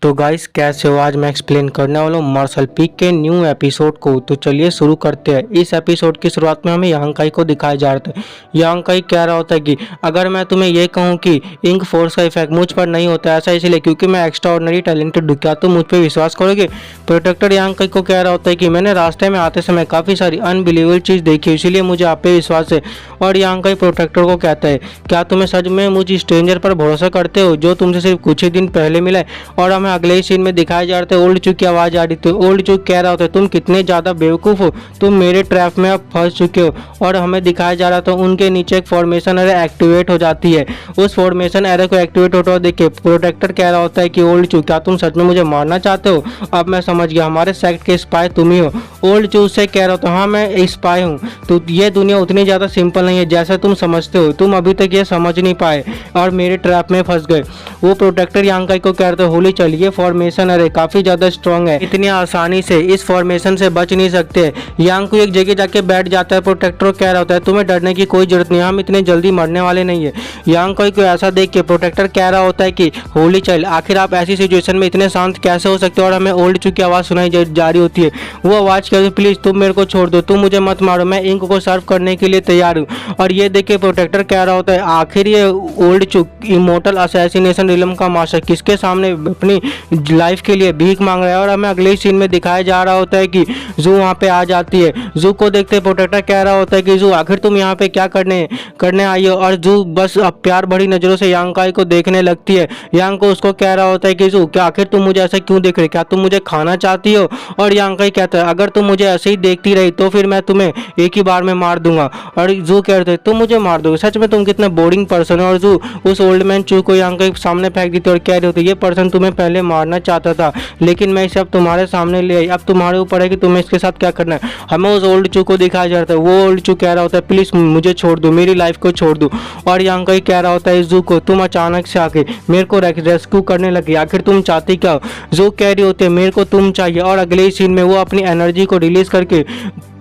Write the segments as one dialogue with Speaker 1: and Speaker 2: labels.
Speaker 1: तो गाइस कैसे हो। आज मैं एक्सप्लेन करने वाला हूँ मार्शल पीक के न्यू एपिसोड को। तो चलिए शुरू करते हैं। इस एपिसोड की शुरुआत में हमें यांग काई को दिखाया जा रहा था। यांग काई कह रहा होता है कि अगर मैं तुम्हें ये कहूँ कि इंक फोर्स का इफेक्ट मुझ पर नहीं होता, ऐसा इसलिए क्योंकि मैं एक्स्ट्रा ऑर्डिनरी टैलेंटेड हूँ, क्या तुम मुझ पर विश्वास करोगे। प्रोटेक्टर यांग काई को कह रहा होता है कि मैंने रास्ते में आते समय काफ़ी सारी अनबिलीवेबल चीज़ देखी, इसीलिए मुझे आप पे विश्वास है। और यांग काई प्रोटेक्टर को कहता है, क्या तुम्हें सच में मुझ स्ट्रेंजर पर भरोसा करते हो जो तुमसे सिर्फ कुछ ही दिन पहले मिला है। और हमें अगले ही सीन में दिखाया जा रहा था ओल्ड चू की आवाज़ आ रही थी। ओल्ड चू कह रहा होता है, तुम कितने ज़्यादा बेवकूफ़ हो, तुम मेरे ट्रैप में अब फंस चुके हो। और हमें दिखाया जा रहा था उनके नीचे एक फॉर्मेशन एरर एक्टिवेट हो जाती है। उस फॉर्मेशन एरर को एक्टिवेट होता हुआ देख के प्रोटेक्टर कह रहा होता है कि ओल्ड चू, क्या तुम सच में मुझे मारना चाहते हो। अब मैं समझ गया, हमारे सेक्ट के स्पाई तुम ही हो। ओल्ड चू से कह रहा होता, हाँ मैं स्पाई हूँ। तो ये दुनिया उतनी ज़्यादा सिंपल नहीं है जैसा तुम समझते हो, तुम अभी तक ये समझ नहीं पाए और मेरे ट्रैप में फंस गए। वो प्रोटेक्टर यांग काई को कह रहे थे, होली चलिए फॉर्मेशन अरे काफ़ी ज़्यादा स्ट्रॉन्ग है, इतनी आसानी से इस फॉर्मेशन से बच नहीं सकते। यांग को एक जगह जाके बैठ जाता है। प्रोटेक्टर कह रहा होता है, तुम्हें डरने की कोई जरूरत नहीं, हम इतने जल्दी मरने वाले नहीं है। यांग काई को ऐसा देख के प्रोटेक्टर कह रहा होता है कि होली चाइल्ड, आखिर आप ऐसी सिचुएशन में इतने शांत कैसे हो सकते हो। और हमें ओल्ड चू की आवाज़ सुनाई जा रही होती है। वो आवाज़ कह रही, प्लीज़ तुम मेरे को छोड़ दो, तुम मुझे मत मारो, मैं इंक को सर्व करने के लिए तैयार हूँ। और ये देख के प्रोटेक्टर कह रहा होता है, आखिर ये ओल्ड चू इमोर्टल असैसिनेशन रिलम का मास्टर किसके सामने अपनी लाइफ के लिए भीख मांग रहा है। और हमें अगले सीन में दिखाया जा रहा होता है कि जू वहाँ पे आ जाती है। जू को देखते प्रोटेक्टर कह रहा होता है कि जू आखिर तुम यहाँ पे क्या करने आई हो। और जू बस अब प्यार भरी नज़रों से यांग काई को देखने लगती है। यांग को उसको कह रहा होता है कि जू, क्या आखिर तुम मुझे ऐसा क्यों देख रहे, क्या तुम मुझे खाना चाहती हो। और यांग काई कहता है, अगर तुम मुझे ऐसे ही देखती रही तो फिर मैं तुम्हें एक ही बार में मार दूंगा। और जू कहते हैं, तुम मुझे मार दोगे, सच में तुम कितना बोरिंग पर्सन हो। और जू उस ओल्ड मैन चू को यांग काई सामने फेंक देती है और कह रही होती है, ये पर्सन तुम्हें पहले मारना चाहता था लेकिन मैं इसे अब तुम्हारे सामने ले आई, अब तुम्हारे ऊपर है कि तुम्हें इसके साथ क्या करना है। हमें उस ओल्ड चू को दिखाया जाता है। वो ओल्ड चू कह रहा होता है, प्लीज़ मुझे छोड़ दो, मेरी लाइफ को छोड़ दो। और यांग काई कह रहा होता है, जू को तुम अचानक से आके मेरे को रेस्क्यू करने लगी, आखिर तुम चाहती क्या हो। जू कह रही होती है, मेरे को तुम चाहिए। और अगले ही सीन में वो अपनी एनर्जी को रिलीज करके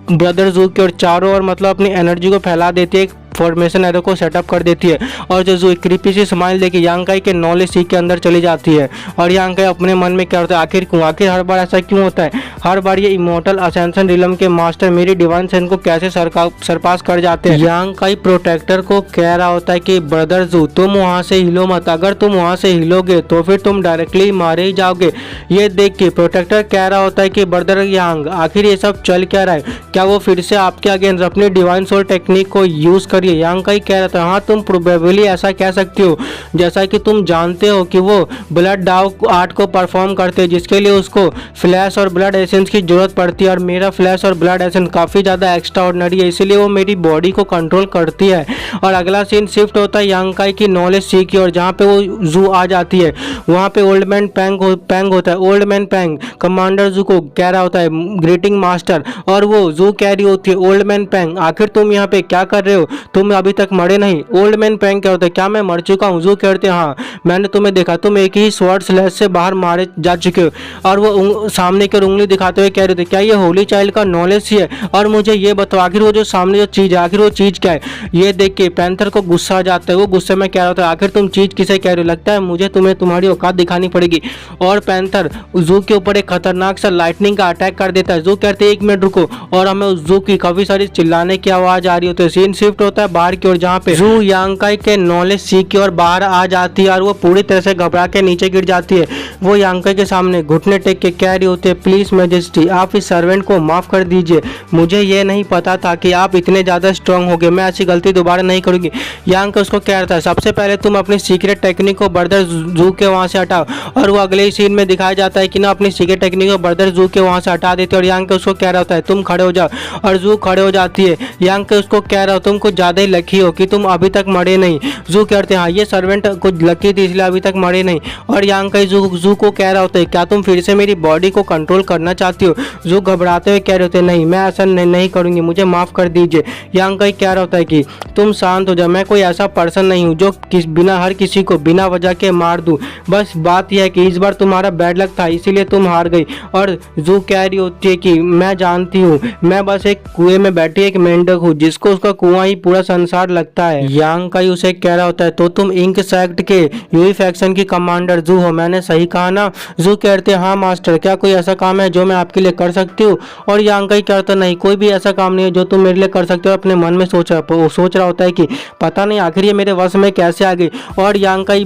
Speaker 1: ब्रदर जू के और चारों ओर मतलब अपनी एनर्जी को फैला देती है, फॉर्मेशन एरो को सेटअप कर देती है। और जो जू क्रीपी सी स्माइल देके यांग काई के नॉलेज सीख के अंदर चली जाती है। और यांग काई अपने मन में क्या होता है, आखिर क्यों, आखिर हर बार ऐसा क्यों होता है, हर बार ये इमोर्टल असेंशन रिलम के मास्टर मेरी डिवाइन सेंस को कैसे सरपास कर जाते हैं। यांग काई प्रोटेक्टर को कह रहा होता है कि ब्रदर जू तुम वहाँ से हिलो मत, अगर तुम वहाँ से हिलोगे तो फिर तुम डायरेक्टली मारे ही जाओगे। ये देख के प्रोटेक्टर कह रहा होता है कि ब्रदर यांग आखिर ये सब चल क्या रहा है, क्या वो फिर से आपके अगेंस्ट अपनी डिवाइन सोल टेक्निक को यूज करिए। यांग काई कह रहा था, हाँ तुम प्रोबेबली ऐसा कह सकती हो, जैसा कि तुम जानते हो कि वो ब्लड डाउ आर्ट को परफॉर्म करते हैं जिसके लिए उसको फ्लैश और ब्लड एसेंस की जरूरत पड़ती है। और मेरा फ्लैश और ब्लड एसेंस काफ़ी ज़्यादा एक्स्ट्रा ऑर्डिनरी है, इसीलिए वो मेरी बॉडी को कंट्रोल करती है। और अगला सीन शिफ्ट होता है यांग काई की नॉलेज सी की और जहाँ पे वो जू आ जाती है। वहाँ पे ओल्ड मैन पैंग होता है। ओल्ड मैन पैंग कमांडर जू को कह रहा होता है, ग्रीटिंग मास्टर। और वो जू कह रही होती है, ओल्ड मैन पैंग आखिर तुम यहाँ पे क्या कर रहे हो, तुम अभी तक मरे नहीं। ओल्ड मैन पैंग क्या होता है, क्या मैं मर चुका हूँ। जू कहते हैं, हाँ मैंने तुम्हें देखा, तुम एक ही स्वॉर्ड स्लैश से बाहर मारे जा चुके हो। और वो सामने की उंगली दिखाते हुए कह रहे थे, क्या ये होली चाइल्ड का नॉलेज ही है। और मुझे ये बताओ आखिर वो जो सामने जो चीज़ है, आखिर वो चीज़ क्या है। ये देख के पैंथर को गुस्सा आ जाता है। वो गुस्से में कह रहा होता है, आखिर तुम चीज़ किसे कह रहे हो, लगता है मुझे तुम्हें तुम्हारी औकात दिखानी पड़ेगी। और पैंथर जू के ऊपर एक खतरनाक सा लाइटनिंग का अटैक कर देता है। जू कहते हैं, एक मिनट रुको। और हमें उस जू की काफ़ी सारी चिल्लाने की आवाज़ आ रही होती है। सीन शिफ्ट होता है बाहर की ओर जहाँ पे जू यांग काई के नॉलेज सीख के और बाहर आ जाती है। और वो पूरी तरह से घबरा के नीचे गिर जाती है। वो यांग काई के सामने घुटने टेक के कह रही होती है, प्लीज़ मैजेस्टी आप इस सर्वेंट को माफ़ कर दीजिए, मुझे ये नहीं पता था कि आप इतने ज़्यादा स्ट्रांग हो गए, मैं ऐसी गलती दोबारा नहीं करूँगी। यांग काई उसको कह रहा था, सबसे पहले तुम अपनी सीक्रेट टेक्निक को ब्रदर जू के वहाँ से हटाओ। और वो अगले ही सीन में दिखाया जाता है कि ना अपनी सीक्रेट टेक्निक को ब्रदर जू के वहाँ से हटा देते हैं। और यांग काई उसको कह रहा होता है, तुम खड़े हो जाओ। और जू खड़े हो जाती है। यांग काई उसको कह रहा हो, तुम कुछ ज़्यादा ही लकी हो कि तुम अभी तक मरे नहीं। जू कहते हैं, हाँ ये सर्वेंट कुछ लकी थी इसलिए अभी तक मरे नहीं। और यांग काई जू को कह रहा होता है, क्या तुम फिर से मेरी बॉडी को कंट्रोल करना चाहती हो। जू घबराते हुए कह रहे होते हैं, नहीं मैं ऐसा नहीं करूँगी, मुझे माफ़ कर दीजिए। यांग काई कह रहा होता है कि तुम शांत हो जाओ, मैं कोई ऐसा पर्सन नहीं हूँ जो बिना हर किसी को बिना वजह के मार दूँ, बस बात यह है कि इस बार तुम्हारा बैड लक था इसीलिए तुम हार गई। और जू कह रही होती है कि मैं जानती हूँ, मैं बस एक कुएं में बैठी एक मेंढक हूँ जिसको उसका कुआं ही पूरा पूरा संसार लगता है। यांग काई उसे कह रहा होता है, तो तुम इंक सेक्ट के यूई फैक्शन की कमांडर जू हो, मैंने सही कहा ना? जू कहते हैं हाँ मास्टर, क्या कोई ऐसा काम है जो मैं आपके लिए कर सकती हूँ? और यांग काई कहता नहीं, कोई भी ऐसा काम नहीं है जो तुम मेरे लिए कर सकते हो। अपने मन में सोच रहा होता है कि पता नहीं आखिर ये मेरे वश में कैसे आ गई। और यांग काई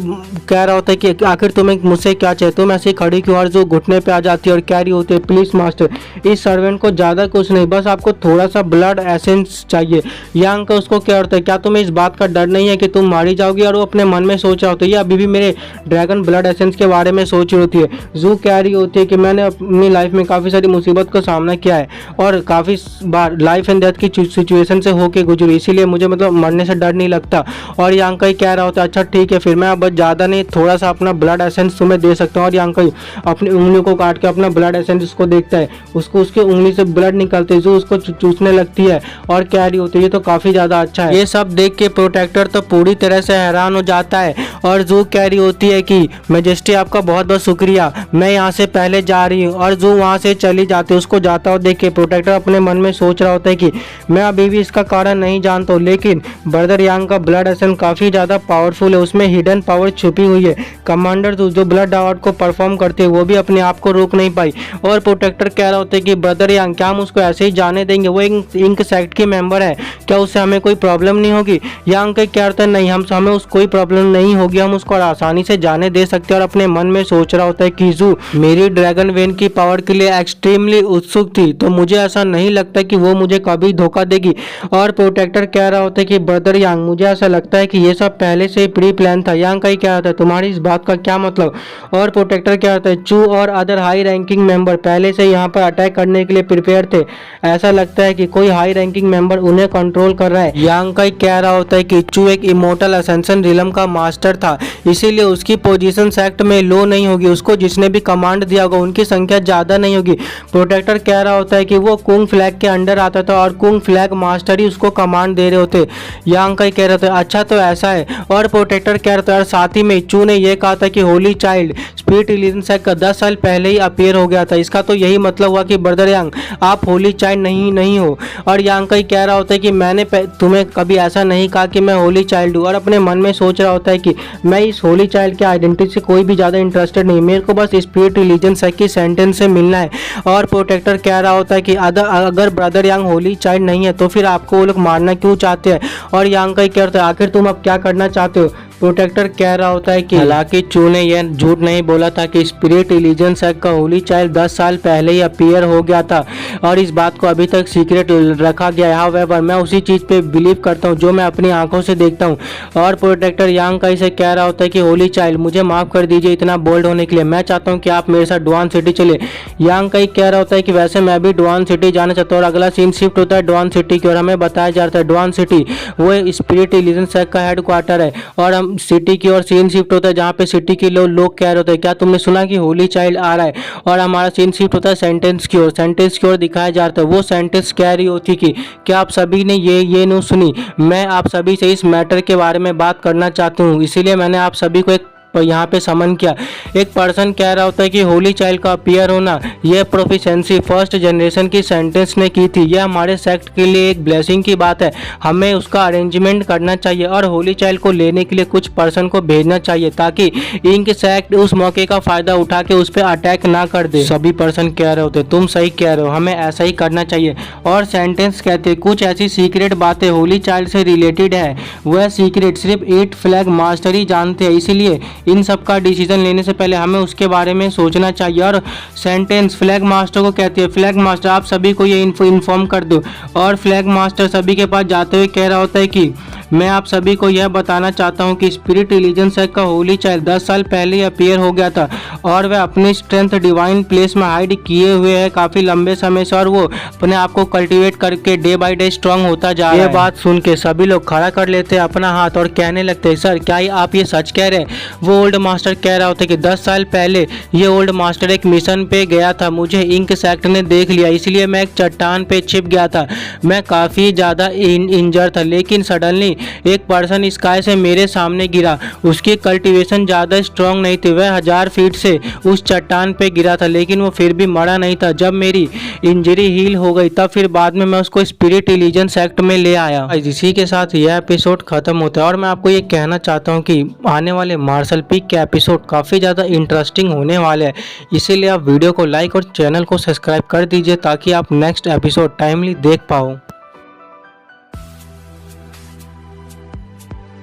Speaker 1: कह रहा होता है कि आखिर तुम्हें मुझसे क्या चाहिए? तुम ऐसे खड़ी क्यों? और जो घुटने पे आ जाती है और कह रही होती है, प्लीज मास्टर, इस सर्वेंट को ज्यादा कुछ नहीं, बस आपको थोड़ा सा ब्लड एसेंस चाहिए। यांग का उसको क्या होता है, क्या तुम्हें इस बात का डर नहीं है कि तुम मारी जाओगी? और वो अपने मन में सोच रहा होता है, ये अभी भी मेरे ड्रैगन ब्लड एसेंस के बारे में सोच रही होती है। जू कह रही होती है कि मैंने अपनी लाइफ में काफ़ी सारी मुसीबत का सामना किया है और काफ़ी बार लाइफ एंड डेथ की सिचुएशन से होके गुजरी, इसीलिए मुझे मतलब मरने से डर नहीं लगता। और यांग काई कह रहा होता है, अच्छा ठीक है, फिर मैं अब ज़्यादा नहीं, थोड़ा सा अपना ब्लड एसेंस तुम्हें दे सकता हूँ। और यांग काई अपनी उंगलियों को काट के अपना ब्लड एसेंस उसको देखता है, उसको उसके उंगली से ब्लड निकलते जो उसको चूसने लगती है और कह रही होती है, ये तो काफ़ी ज़्यादा अच्छा है। ये सब देख के प्रोटेक्टर तो पूरी तरह से हैरान हो जाता है और जू कह रही होती है कि मैजेस्टी आपका बहुत बहुत शुक्रिया, मैं यहाँ से पहले जा रही हूँ। और जू वहाँ से चली जाती है। उसको जाता हुआ देख के प्रोटेक्टर अपने मन में सोच रहा होता है कि मैं अभी भी इसका कारण नहीं जानता हूँ, लेकिन ब्रदर यांग का ब्लड एसेंस काफ़ी ज़्यादा पावरफुल है, उसमें हिडन पावर छुपी हुई है। कमांडर जो ब्लड अवार्ड को परफॉर्म करते हैं वो भी अपने आप को रोक नहीं पाई। और प्रोटेक्टर कह रहा होता है कि ब्रदर यांग, क्या हम उसको ऐसे ही जाने देंगे? वो इंक सेक्ट की मेंबर है, क्या उससे हमें कोई प्रॉब्लम नहीं होगी? यांग का क्या होता है, नहीं, हमें उस कोई प्रॉब्लम नहीं होगी, हम उसको आसानी से जाने दे सकते हैं। और अपने मन में सोच रहा होता है कि जू मेरी ड्रैगन वेन की पावर के लिए एक्सट्रीमली उत्सुक थी, तो मुझे ऐसा नहीं लगता कि वो मुझे कभी धोखा देगी। और प्रोटेक्टर कह रहा होता है कि ब्रदर यांग, मुझे ऐसा लगता है कि ये सब पहले से ही प्री प्लान था। यांग का ही क्या होता है, तुम्हारी इस बात का क्या मतलब? और प्रोटेक्टर क्या होता है, चू और अदर हाई रैंकिंग मेंबर पहले से यहाँ पर अटैक करने के लिए प्रिपेयर थे, ऐसा लगता है कि कोई हाई रैंकिंग मेंबर उन्हें कंट्रोल कर रहा है। यांग का कह रहा होता है कि चू एक इमोर्टल असेंशन रिलम का मास्टर था, इसीलिए उसकी पोजीशन सेक्ट में लो नहीं होगी, उसको जिसने भी कमांड दिया होगा उनकी संख्या ज़्यादा नहीं होगी। प्रोटेक्टर कह रहा होता है कि वो कुंग फ्लैग के अंडर आता था और कुंग फ्लैग मास्टर ही उसको कमांड दे रहे होते। यांग का कह रहा था, अच्छा तो ऐसा है। और प्रोटेक्टर कह रहा था, और साथ ही में चू ने यह कहा था कि Holi child spirit religion sect का 10 साल पहले ही अपीयर हो गया था, इसका तो यही मतलब हुआ कि ब्रदर यांग आप होली चाइल्ड नहीं हो। और यांग का कह रहा होता है कि मैंने तुम्हें कभी ऐसा नहीं कहा कि मैं होली चाइल्ड हूँ। और अपने मन में सोच रहा होता है कि मैं इस होली चाइल्ड के आइडेंटिटी से कोई भी ज़्यादा इंटरेस्टेड नहीं, मेरे को बस स्पिरिट रिलीजन सेक्ट की सेंटेंस से मिलना है। और प्रोटेक्टर कह रहा होता है कि अगर ब्रदर यांग होली चाइल्ड नहीं है तो फिर आपको वो लोग मारना क्यों चाहते हैं? और यांग का कह रहा है, आखिर तुम अब क्या करना चाहते हो? प्रोटेक्टर कह रहा होता है कि हालांकि चू ने यह झूठ नहीं बोला था कि स्पिरिट रिलीजन सेक्ट का होली चाइल्ड 10 साल पहले ही अपीयर हो गया था और इस बात को अभी तक सीक्रेट रखा गया है। हाउएवर मैं उसी चीज़ पे बिलीव करता हूँ जो मैं अपनी आंखों से देखता हूँ। और प्रोटेक्टर यांग का इसे कह रहा होता है कि होली चाइल्ड मुझे माफ़ कर दीजिए इतना बोल्ड होने के लिए, मैं चाहता हूँ कि आप मेरे साथ डुआन सिटी चले। यांग का कह रहा होता है कि वैसे मैं भी डुआन सिटी जाना चाहता हूँ। और अगला सीन शिफ्ट होता है डुआन सिटी की और हमें बताया जाता है डुआन सिटी वो स्पिरिट रिलीजन सेक्ट का हेडक्वार्टर है। और हम सिटी की ओर सीन शिफ्ट होता है जहाँ पे सिटी के लोग कह रहे होते हैं, क्या तुमने सुना कि होली चाइल्ड आ रहा है? और हमारा सीन शिफ्ट होता है सेंटेंस की ओर। सेंटेंस की ओर दिखाया जाता है, वो सेंटेंस कह रही होती कि क्या आप सभी ने ये न्यूज़ सुनी? मैं आप सभी से इस मैटर के बारे में बात करना चाहती हूँ, इसीलिए मैंने आप सभी को एक यहाँ पे समन किया। एक पर्सन कह रहा होता है कि होली चाइल्ड का अपीयर होना यह प्रोफिशेंसी फर्स्ट जनरेशन की सेंटेंस ने की थी, यह हमारे सेक्ट के लिए एक ब्लेसिंग की बात है, हमें उसका अरेंजमेंट करना चाहिए और होली चाइल्ड को लेने के लिए कुछ पर्सन को भेजना चाहिए ताकि इंक सेक्ट उस मौके का फायदा उठा के उस पर अटैक ना कर दे। सभी पर्सन कह रहे होते तुम सही कह रहे हो, हमें ऐसा ही करना चाहिए। और सेंटेंस कहते कुछ ऐसी सीक्रेट बातें होली चाइल्ड से रिलेटेड है, वह सीक्रेट सिर्फ 8 फ्लैग मास्टर ही जानते हैं, इसीलिए इन सब का डिसीजन लेने से पहले हमें उसके बारे में सोचना चाहिए। और सेंटेंस फ्लैग मास्टर को कहते हैं, फ्लैग मास्टर आप सभी को ये इन्फॉर्म कर दो। और फ्लैग मास्टर सभी के पास जाते हुए कह रहा होता है कि मैं आप सभी को यह बताना चाहता हूं कि स्पिरिट रिलीजन सेक्ट का होली चाइल्ड 10 साल पहले ही अपीयर हो गया था और वह अपनी स्ट्रेंथ डिवाइन प्लेस में हाइड किए हुए है काफ़ी लंबे समय से और वो अपने आप को कल्टीवेट करके डे बाय डे स्ट्रांग होता जा रहा है। ये बात सुन के सभी लोग खड़ा कर लेते हैं अपना हाथ और कहने लगते हैं, सर क्या आप ये सच कह रहे हैं? वो ओल्ड मास्टर कह रहा होता है कि 10 साल पहले ये ओल्ड मास्टर एक मिशन पे गया था, मुझे इंक सेक्ट ने देख लिया, इसलिए मैं एक चट्टान पे छिप गया था। मैं काफ़ी ज़्यादा इंजर था, लेकिन सडनली एक पर्सन स्काई से मेरे सामने गिरा। उसकी कल्टीवेशन ज़्यादा स्ट्रांग नहीं थी, वह 1000 फीट से उस चट्टान पे गिरा था, लेकिन वो फिर भी मरा नहीं था। जब मेरी इंजरी हील हो गई तब फिर बाद में मैं उसको स्पिरिट इंटेलिजेंस एक्ट में ले आया। इसी के साथ यह एपिसोड खत्म होता है और मैं आपको ये कहना चाहता हूँ कि आने वाले मार्शल पीक के एपिसोड काफ़ी ज़्यादा इंटरेस्टिंग होने वाले हैं। इसीलिए आप वीडियो को लाइक और चैनल को सब्सक्राइब कर दीजिए ताकि आप नेक्स्ट एपिसोड टाइमली देख पाओ।